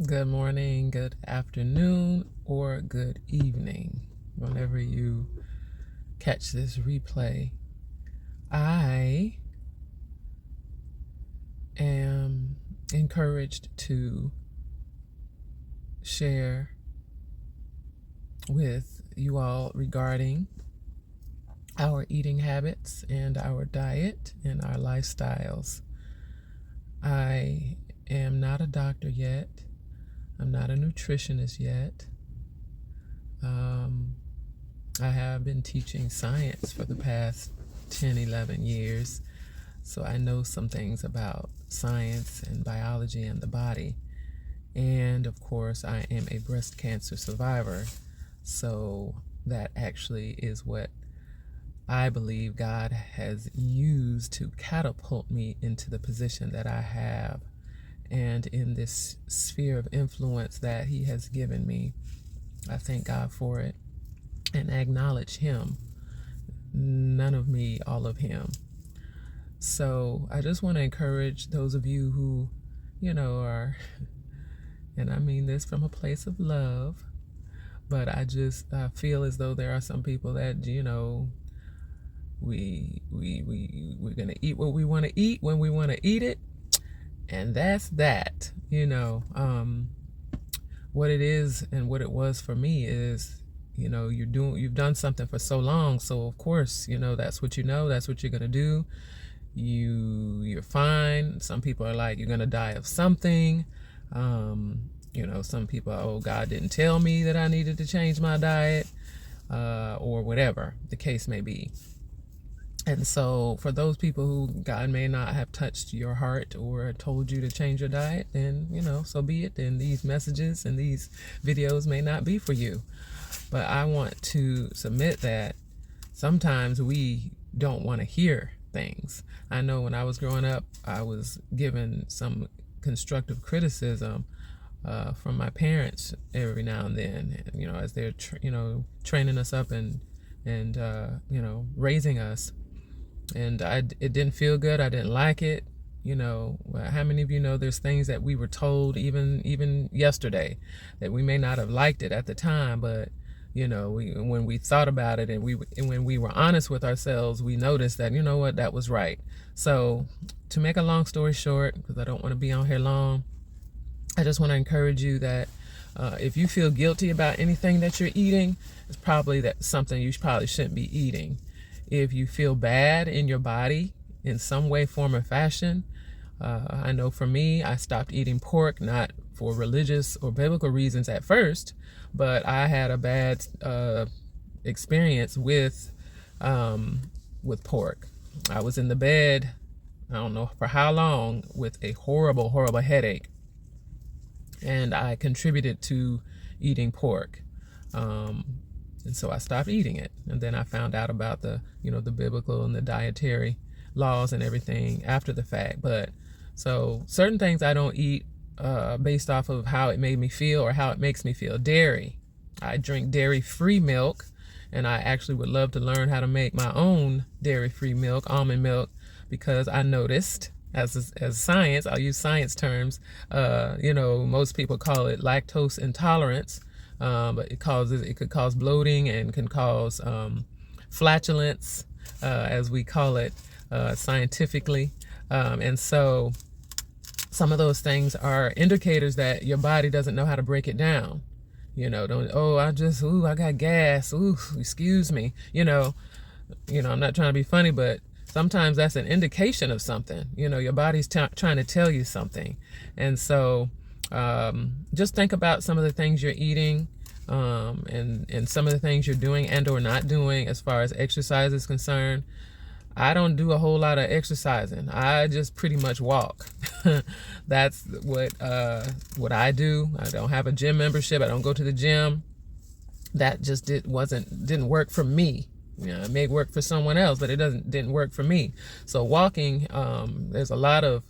Good morning, good afternoon, or good evening. Whenever you catch this replay, I am encouraged to share with you all regarding our eating habits and our diet and our lifestyles. I am not a doctor yet. I'm not a nutritionist yet. I have been teaching science for the past 10, 11 years, so I know some things about science and biology and the body. And of course, I am a breast cancer survivor, so that actually is what I believe God has used to catapult me into the position that I have and in this sphere of influence that He has given me. I thank God for it and acknowledge Him. None of me, all of Him. So I just want to encourage those of you who, are, and I mean this from a place of love, but I just feel as though there are some people that, we're gonna eat what we want to eat when we want to eat it, and that's that. What it is and what it was for me is, you've done something for so long, so of course, that's what that's what you're gonna do. You're fine. Some people are like, you're gonna die of something. Some people, oh, God didn't tell me that I needed to change my diet, or whatever the case may be. And so for those people who God may not have touched your heart or told you to change your diet, then, so be it. Then these messages and these videos may not be for you. But I want to submit that sometimes we don't want to hear things. I know when I was growing up, I was given some constructive criticism from my parents every now and then, as they're, training us up and raising us. And it didn't feel good. I didn't like it. How many of you know there's things that we were told even yesterday that we may not have liked it at the time, but when we thought about it and when we were honest with ourselves, we noticed that, that was right. So to make a long story short, because I don't want to be on here long, I just want to encourage you that if you feel guilty about anything that you're eating, it's probably something you probably shouldn't be eating. If you feel bad in your body in some way, form, or fashion, I know for me, I stopped eating pork, not for religious or biblical reasons at first, but I had a bad experience with pork. I was in the bed, I don't know for how long, with a horrible, horrible headache, and I contributed to eating pork. And so I stopped eating it. And then I found out about the biblical and the dietary laws and everything after the fact. But so certain things I don't eat based off of how it made me feel or how it makes me feel. Dairy. I drink dairy-free milk, and I actually would love to learn how to make my own dairy-free milk, almond milk, because I noticed as science, I'll use science terms, most people call it lactose intolerance. But it could cause bloating and can cause flatulence, as we call it scientifically. And so some of those things are indicators that your body doesn't know how to break it down. I got gas. Excuse me. I'm not trying to be funny, but sometimes that's an indication of something. Your body's trying to tell you something. And so just think about some of the things you're eating, and some of the things you're doing and or not doing as far as exercise is concerned. I don't do a whole lot of exercising. I just pretty much walk. That's what I do. I don't have a gym membership. I don't go to the gym. That just didn't work for me. It may work for someone else, but it didn't work for me. So walking, there's a lot of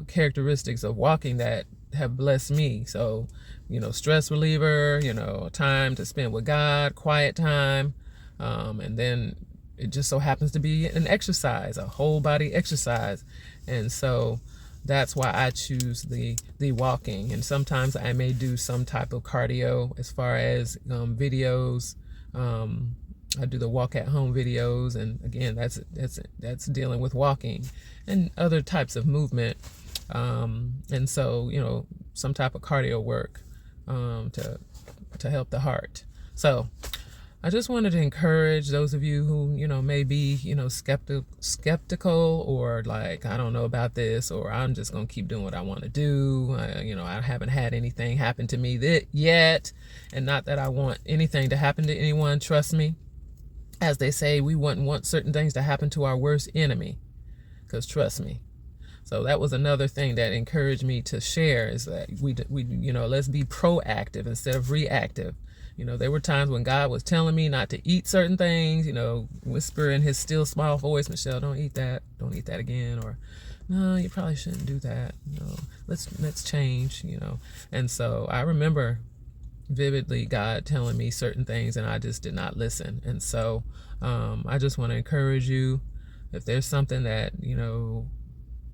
characteristics of walking that have blessed me. So, stress reliever, time to spend with God, quiet time, and then it just so happens to be an exercise, a whole body exercise. And so that's why I choose the walking. And sometimes I may do some type of cardio as far as videos. I do the walk at home videos, and again, that's dealing with walking and other types of movement. And so, some type of cardio work to help the heart. So I just wanted to encourage those of you who, may be, skeptical, or like, I don't know about this, or I'm just going to keep doing what I want to do. I haven't had anything happen to me yet. And not that I want anything to happen to anyone. Trust me. As they say, we wouldn't want certain things to happen to our worst enemy, because trust me. So that was another thing that encouraged me to share, is that we let's be proactive instead of reactive. There were times when God was telling me not to eat certain things, whisper in his still small voice, Michelle, don't eat that again, or no, you probably shouldn't do that. Let's change, And so I remember vividly God telling me certain things, and I just did not listen. And so I just want to encourage you, if there's something that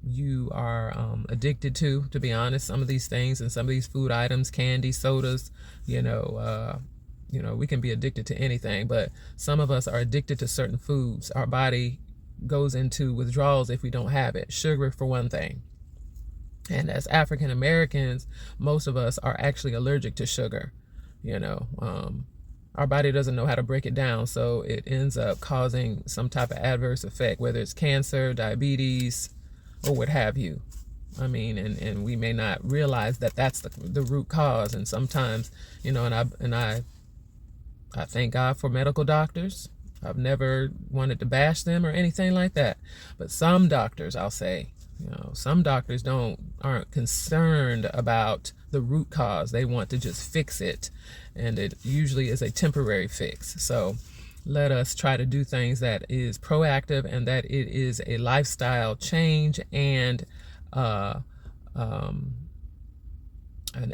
you are addicted to be honest, some of these things and some of these food items, candy, sodas, we can be addicted to anything, but some of us are addicted to certain foods. Our body goes into withdrawals if we don't have it. Sugar, for one thing. And as African Americans, most of us are actually allergic to sugar. Our body doesn't know how to break it down, so it ends up causing some type of adverse effect, whether it's cancer, diabetes, or what have you. And we may not realize that that's the root cause. And sometimes, I thank God for medical doctors. I've never wanted to bash them or anything like that. But some doctors, I'll say, some doctors aren't concerned about the root cause. They want to just fix it. And it usually is a temporary fix. So let us try to do things that is proactive, and that it is a lifestyle change and an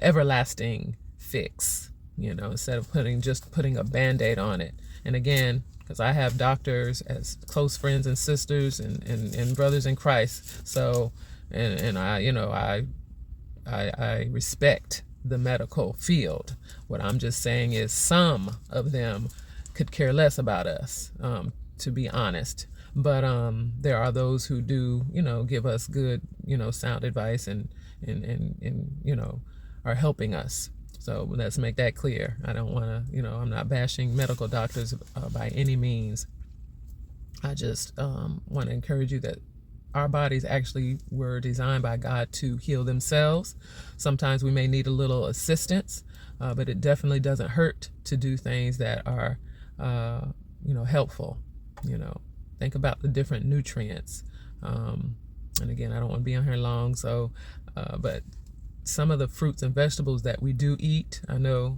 everlasting fix, instead of putting a Band-Aid on it. And again, because I have doctors as close friends and sisters and brothers in Christ. So, and I respect the medical field. What I'm just saying is some of them could care less about us, to be honest. But there are those who do, give us good, sound advice and are helping us. So let's make that clear. I don't want to, I'm not bashing medical doctors by any means. I just want to encourage you that our bodies actually were designed by God to heal themselves. Sometimes we may need a little assistance, but it definitely doesn't hurt to do things that are, helpful. Think about the different nutrients. And again, I don't want to be on here long. So, but some of the fruits and vegetables that we do eat, I know,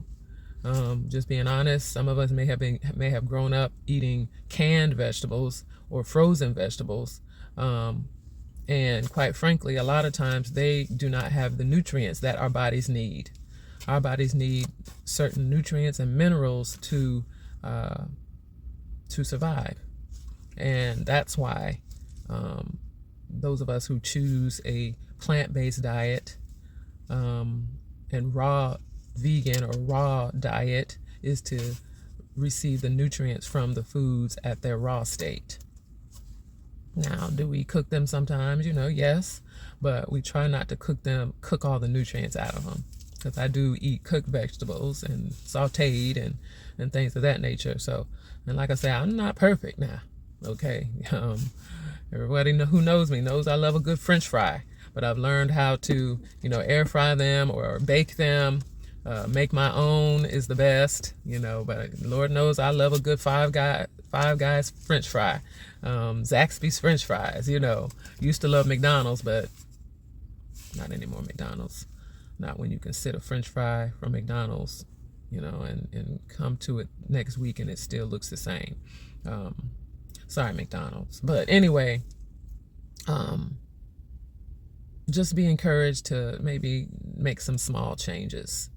just being honest, some of us may have grown up eating canned vegetables or frozen vegetables. And quite frankly, a lot of times they do not have the nutrients that our bodies need. Our bodies need certain nutrients and minerals to survive. And that's why those of us who choose a plant-based diet and raw vegan or raw diet is to receive the nutrients from the foods at their raw state. Now, do we cook them sometimes? Yes, but we try not to cook all the nutrients out of them, because I do eat cooked vegetables and sauteed and things of that nature. So, and like I say, I'm not perfect now. Okay. Everybody who knows me knows I love a good French fry, but I've learned how to, air fry them or bake them. Make my own is the best, but Lord knows I love a good Five Guys French fry. Zaxby's French fries, used to love McDonald's, but not anymore. McDonald's, not when you can sit a French fry from McDonald's, and come to it next week and it still looks the same. Sorry, McDonald's. But anyway, just be encouraged to maybe make some small changes.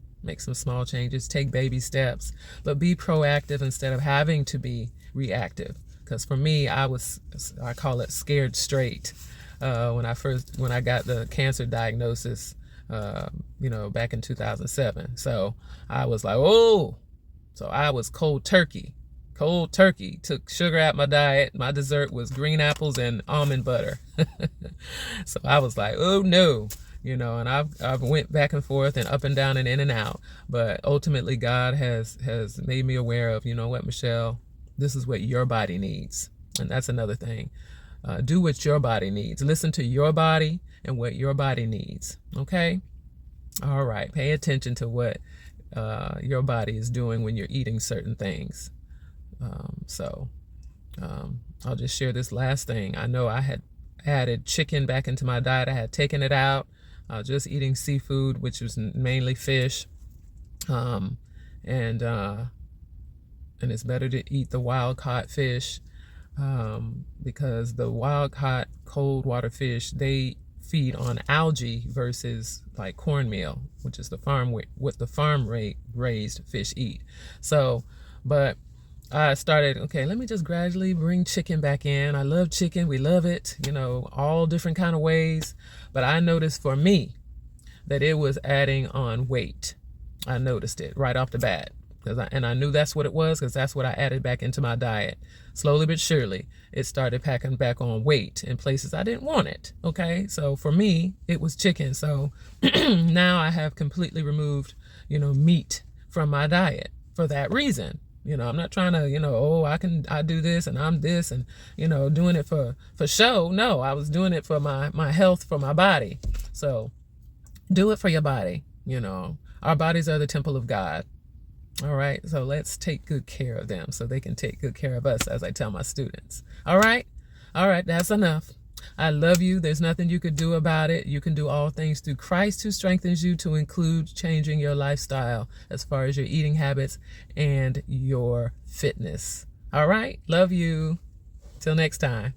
Take baby steps, but be proactive instead of having to be reactive. Because for me, I call it scared straight. when I got the cancer diagnosis, back in 2007. So I was like, oh, so I was cold turkey. Cold turkey. Took sugar out my diet. My dessert was green apples and almond butter. So I was like, oh no, and I've went back and forth and up and down and in and out. But ultimately God has made me aware of, you know what, Michelle, this is what your body needs. And that's another thing. Do what your body needs. Listen to your body and what your body needs. Okay? All right. Pay attention to what your body is doing when you're eating certain things. I'll just share this last thing. I know I had added chicken back into my diet. I had taken it out. Just eating seafood, which was mainly fish. And it's better to eat the wild caught fish, because the wild caught cold water fish, they feed on algae versus like cornmeal, which is what the farm raised fish eat. So, but I started, okay, let me just gradually bring chicken back in. I love chicken. We love it, all different kind of ways. But I noticed for me that it was adding on weight. I noticed it right off the bat. And I knew that's what it was, because that's what I added back into my diet. Slowly but surely, it started packing back on weight in places I didn't want it. Okay, so for me, it was chicken. So now I have completely removed, meat from my diet for that reason. I'm not trying to, I do this and I'm this and, doing it for show. No, I was doing it for my health, for my body. So do it for your body. Our bodies are the temple of God. All right. So let's take good care of them so they can take good care of us, as I tell my students. All right. All right. That's enough. I love you. There's nothing you could do about it. You can do all things through Christ who strengthens you, to include changing your lifestyle as far as your eating habits and your fitness. All right. Love you. Till next time.